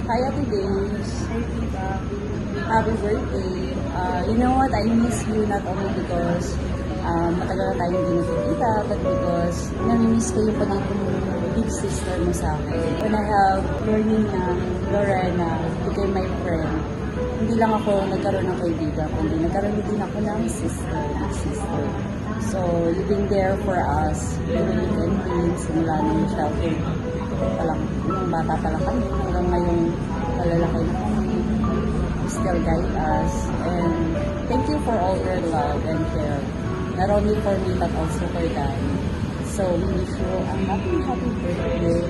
Hi, Ate Days. Happy birthday. You know what? I miss you not only because matagal na tayong hindi nakikita, but because nami-miss ko yung pagiging big sister mo sa akin. When I have learning na Lorena became my friend, hindi lang ako nagkaroon ng kaibigan, kundi nagkaroon din ako ng sister, big sister. So, you've been there for us, during anything, simula ng childhood, palang, nung bata pa lang kami, hanggang ngayong malalaki na kami, you still guide us. And thank you for all your love and care, not only for me, but also for Danny. So, we wish you a happy birthday.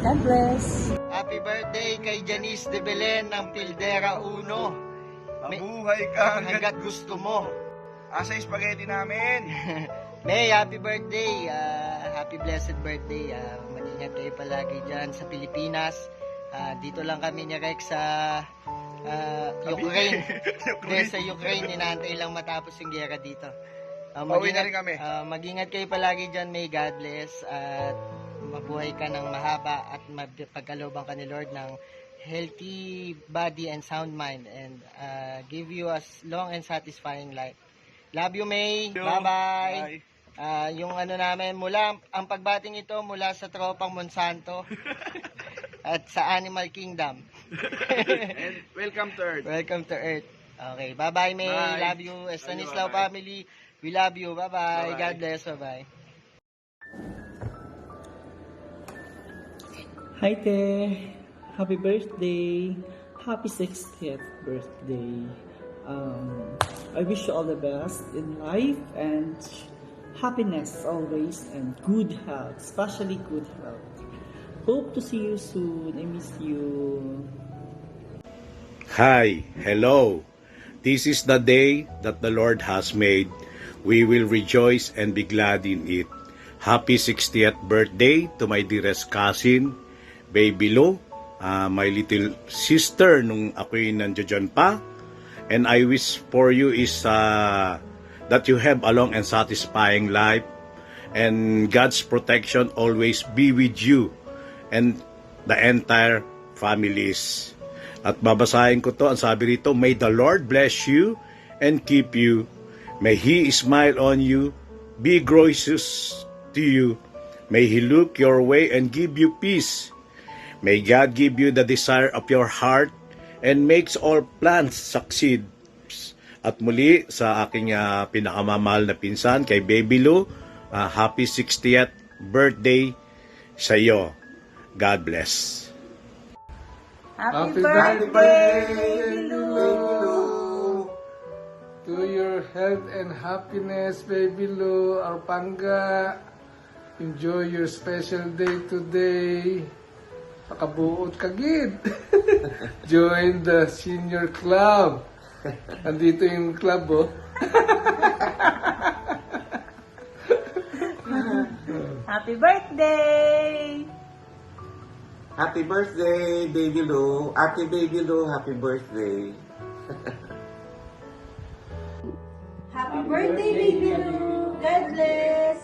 God bless. Happy birthday kay Janice de Belen ng Pildera 1. Mabuhay ka Hanggat gusto mo. Asa yung spaghetti namin. May, happy birthday. Happy blessed birthday. Mag-ingat kayo palagi dyan sa Pilipinas. Dito lang kami ni Rex sa Ukraine. Sa Ukraine, inaantay lang matapos yung gera dito. Pauwi na rin kami. Mag-ingat kayo palagi dyan. May God bless. At mabuhay ka ng mahaba at pagkalooban ka ni Lord ng healthy body and sound mind, and give you a long and satisfying life. Love you, May. Bye-bye. Yung ano namin, ang pagbating ito mula sa tropang Monsanto at sa Animal Kingdom. And welcome to Earth. Welcome to Earth. Okay, bye-bye, May. Bye. Love you. Stanislaw Bye-bye. family, we love you. Bye-bye. Bye-bye. God bless. Bye-bye. Hi there! Happy birthday! Happy 60th birthday! I wish you all the best in life and happiness always and good health, especially good health. Hope to see you soon. I miss you. Hi, hello. This is the day that the Lord has made. We will rejoice and be glad in it. Happy 60th birthday to my dearest cousin, Baby Lo, my little sister nung ako'y nandiyan pa. And I wish for you is that you have a long and satisfying life, and God's protection always be with you and the entire families. At babasahin ko to, ang sabi rito, may the Lord bless you and keep you. May He smile on you, be gracious to you. May He look your way and give you peace. May God give you the desire of your heart and makes all plans succeed. At muli sa aking pinakamamahal na pinsan, kay Baby Lou, happy 60th birthday sa iyo. God bless. Happy birthday, Lou. To your health and happiness, Baby Lou, Arpanga. Enjoy your special day today. Makabuot ka, gid. Join the senior club. Andito yung club, oh. Happy birthday! Happy birthday, Baby Lou. Happy Baby Lou, happy birthday. Happy birthday, baby Lou. God bless.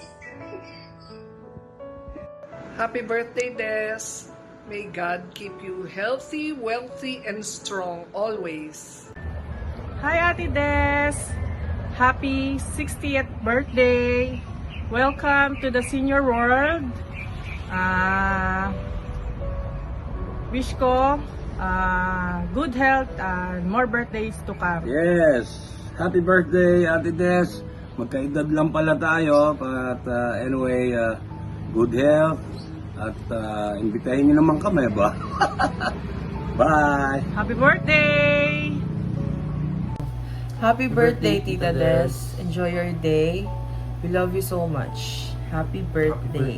Happy birthday, Des. May God keep you healthy, wealthy, and strong always. Hi, Ate Des. Happy 60th birthday. Welcome to the senior world. Wish ko good health and more birthdays to come. Yes. Happy birthday, Ate Des. Magkaedad lang pala tayo. But anyway, good health. At imbitahin niyo naman kami ba? Bye! Happy birthday! Happy birthday, Tita Des. Enjoy your day. We love you so much. Happy birthday.